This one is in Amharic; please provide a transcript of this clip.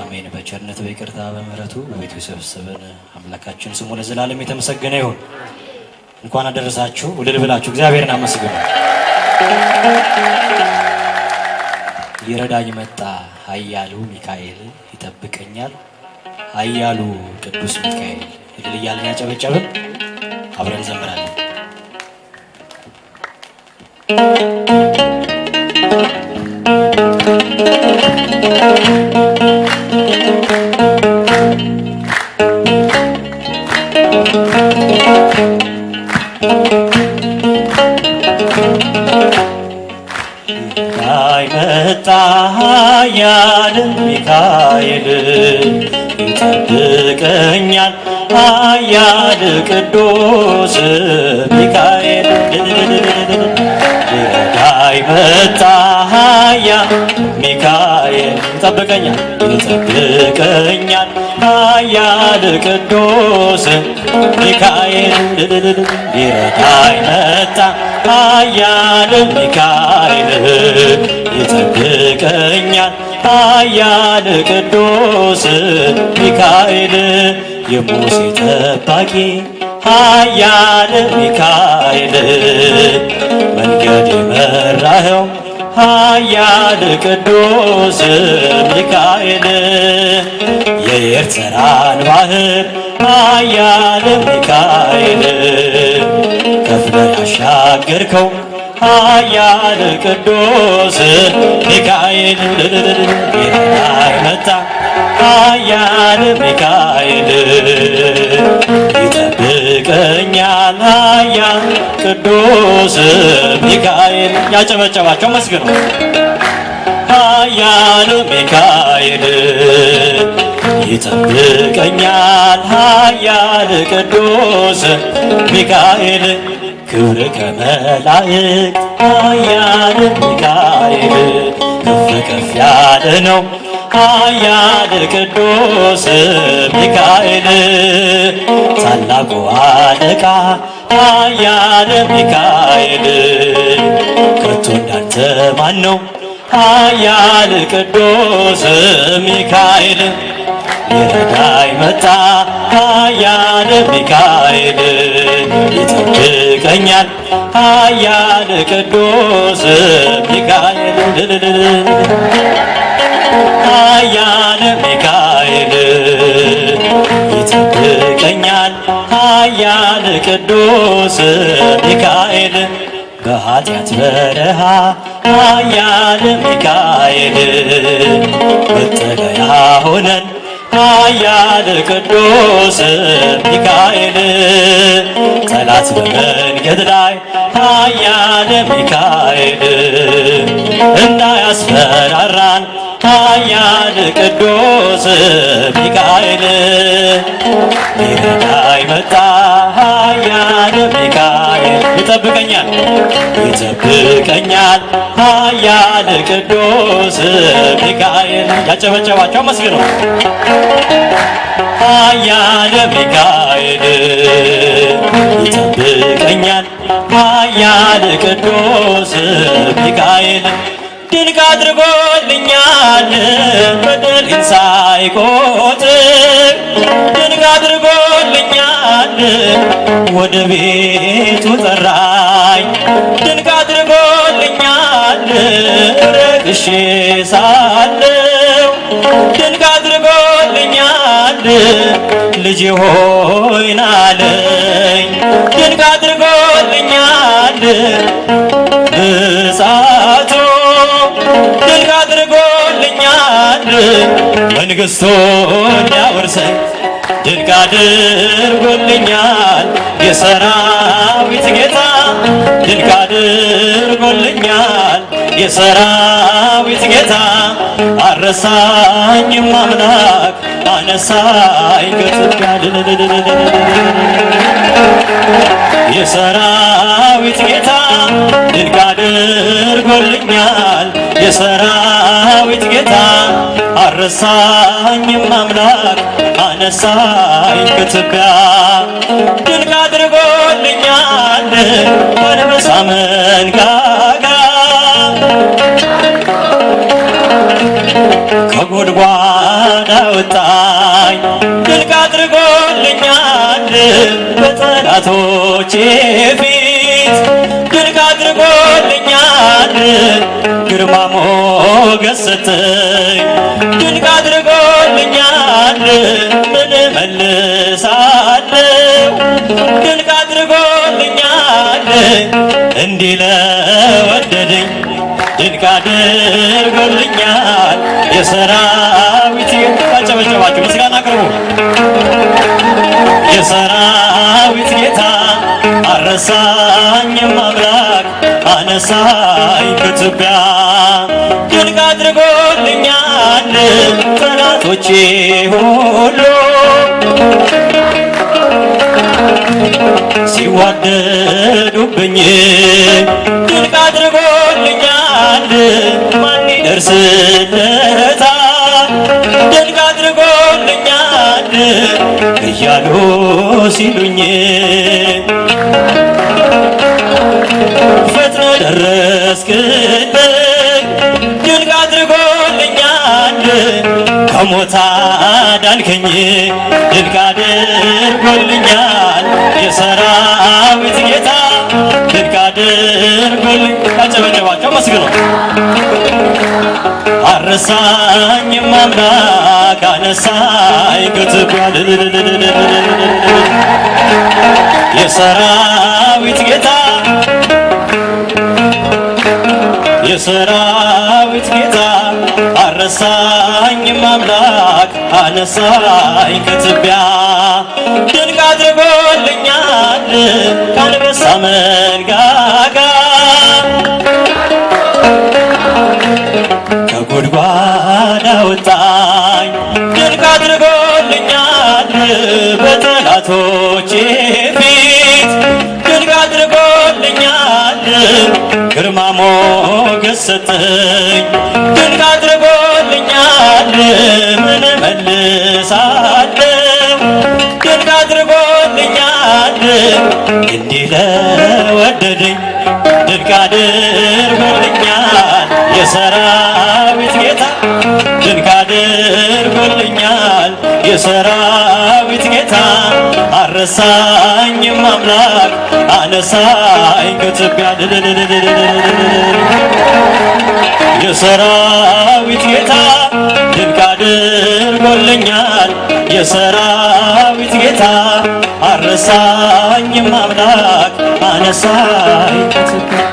አሜን። በቸርነቱ በይቅርታ በምህረቱ በቤቱ የሰበሰበን አምላካችን ስሙ ለዘላለም የተመሰገነ ይሁን። እንኳን አደረሳችሁ። እልል ብላችሁ እግዚአብሔርን አመስግኑ። ይረዳኝ መጣ ኃያሉ ሚካኤል ይጠብቀኛል፣ ኃያሉ ቅዱስ ሚካኤል። እልል እያልን ያጨበጨብን አብረን እንዘምራለን። መጣ ኃያል ሚካኤል ይጠብቀኛል፣ ኃያል ቅዱስ ሚካኤል ሊረዳኝ መጣ ኃያል ሚካኤል ይጠብቀኛል፣ ኃያል ቅዱስ ሚካኤል ሊረዳኝ መጣ ኃያል ሚካኤል ይጠብቀኛል፣ ኃያል ቅዱስ ሚካኤል የሙሴ ጠባቂ ኃያል ሚካኤል መንገድ የመራኸው ኃያል ቅዱስ ሚካኤል የኤርትራን ባህር ኃያል ሚካኤል ከፍለህ ያሻገርከው ኃያል ቅዱስ ሚካኤል ሊረዳኝ መጣ ኃያል ሚካኤል ይጠብቀኛል፣ ኃያል ቅዱስ ሚካኤል። ያጨበጨባቸው መስግኑ። ኃያል ሚካኤል ይጠብቀኛል፣ ኃያል ቅዱስ ሚካኤል ክብር ከመላእክት ኃያል ሚካኤል ከፍ ከፍ ያለ ነው ኃያል ቅዱስ ሚካኤል ታላቁ አለቃ ኃያል ሚካኤል ከቶ እንዳንተ ማን ነው ኃያል ቅዱስ ሚካኤል ሊረዳኝ መጣ ኃያል ሚካኤል ይጠብቀኛል፣ ኃያል ቅዱስ ሚካኤል ኃያል ሚካኤል ይጠብቀኛል፣ ኃያል ቅዱስ ሚካኤል በኃጢአት በረሃ ኃያል ሚካኤል መጠለያ ሆነን ኃያል ቅዱስ ሚካኤል ጠላት በመንገድ ላይ ኃያል ሚካኤል እንዳያስፈራራን ኃያል ቅዱስ ሚካኤል ሊረዳኝ መጣ ኃያል ሚካኤል ይጠብቀኛል፣ ኃያል ቅዱስ ሚካኤል። ያጨበጨባቸው መስግኑ። ኃያል ሚካኤል ይጠብቀኛል፣ ኃያል ቅዱስ ሚካኤል ድንቅ አድርጎልኛል በደሌን ሳይቆጥር፣ ድንቅ አድርጎልኛል ወደ ቤቱ ጠራኝ፣ ድንቅ አድርጎልኛል ረክሼ ሳለሁ፣ ድንቅ አድርጎልኛል ልጄ ሆይ ናለኝ፣ ድንቅ አድርጎልኛል ብጻቱ ድንቅ አድርጎልኛል መንግሥቱን ያወርሰኝ፣ ድንቅ አድርጎልኛል የሰራዊት ጌታ፣ ድንቅ አድርጎልኛል የሰራዊት ጌታ። አረሳኝም አምላክ አነሳኝ ከትቢያ፣ የሰራዊት ጌታ ድንቅ አድርጎልኛል የሰራዊት ጌታ። አረሳኝም አምላክ አነሳኝ ከትቢያ፣ ድንቅ አድርጎልኛል በአንበሳ መንጋጋ ከጓዳ ወጣኝ ድንቅ አድርጎልኛል በጠላቶቼ ፊት ድንቅ አድርጎልኛል ግርማ ሞገስ ሰጠኝ ድንቅ አድርጎልኛል ምን እመልሳለሁ ድንቅ አድርጎልኛል እንዲህ ለወደደኝ ድንቅ አድርጎልኛል የሰራዊት ጨበጨባችሁ ምስጋና አቅርቡ። የሰራዊት ጌታ አረሳኝም አምላክ አነሳኝ ከትቢያ ድንቅ አድርጎልኛል ጠላቶቼ ሁሉ ሲዋደዱብኝ ድንቅ አድርጎልኛል ማን ይደርስለታል ድንቅ አድርጎልኛል እያሉ ሲሉኝ ፈጥነ ደረስክልኝ ድንቅ አድርጎልኛል ከሞት አዳንከኝ ድንቅ አድርጎልኛል የሰራዊት ጌታ ድንቅ አድርጎልኝ አጨበጨባቸው መስግኖ አረሳኝም አምላክ አነሳኝ ከትቢያ የሰራዊት ጌታ የሰራዊት ጌታ አረሳኝም አምላክ አነሳኝ ከትቢያ ድንቅ አድርጎልኛል ከአንበሳ መንጋጋ ከጉድጓድ አወጣኝ ድንቅ አድርጎልኛል በጠላቶቼ ፊት ድንቅ አድርጎልኛል ግርማ ሞገስ ሰጠኝ ድንቅ አድርጎልኛል ምን እመልሳለሁ ድንቅ አድርጎልኛል እንዲህ ለወደደኝ ድንቅ አድርጎልኛል የሰራዊት ጌታ ድንቅ አድርጎልኛል የሰራዊት ጌታ አረሳኝም አምላክ አነሳኝ ከትቢያ የሰራዊት ጌታ ድንቅ አድርጎልኛል የሰራዊት ጌታ አረሳኝም አምላክ አነሳኝ ከትቢያ